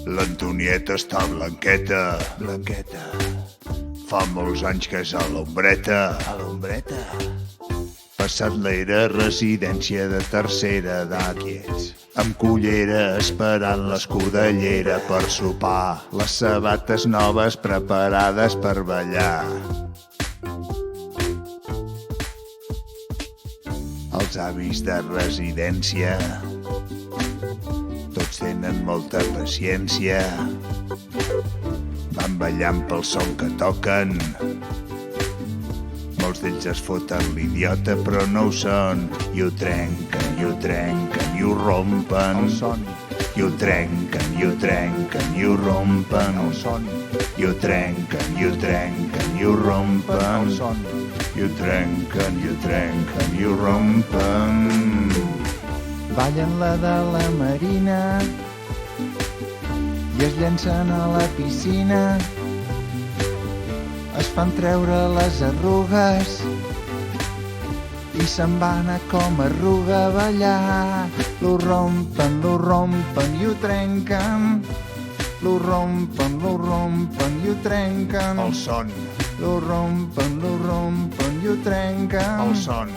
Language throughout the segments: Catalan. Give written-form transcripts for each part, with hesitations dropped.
L'Antonieta està blanqueta. Blanqueta. Fa molts anys que és a l'ombreta. A l'ombreta. Passat l'era, residència de tercera edat. Quiets. Amb cullera esperant l'escudellera per sopar. Les sabates noves preparades per ballar. Els avis de residència tots tenen molta paciència. Van ballant pel son que toquen. Molts d'ells es foten l'idiota però no ho són. I ho trenquen, i ho trenquen, i ho rompen. El son. I ho trenquen, i ho trenquen, i ho rompen. El son. I ho trenquen, i ho trenquen, i ho rompen. El son. I ho trenquen, i ho trenquen, i ho rompen. Ballen la de la Marina i es llencen a la piscina. Es fan treure les arrugues i se'n van a com arruga a ballar. Lo rompen i ho trenquen. Lo rompen i ho trenquen. El son, Lo rompen i ho trenquen. el son,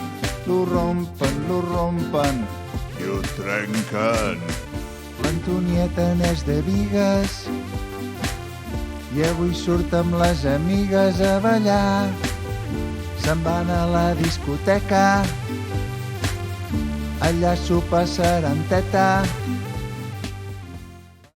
Lo rompen. i ho trenquen. L'Antonieta n'és de Bigues i avui surt amb les amigues a ballar. Se'n van a la discoteca, allà s'ho passaran teta.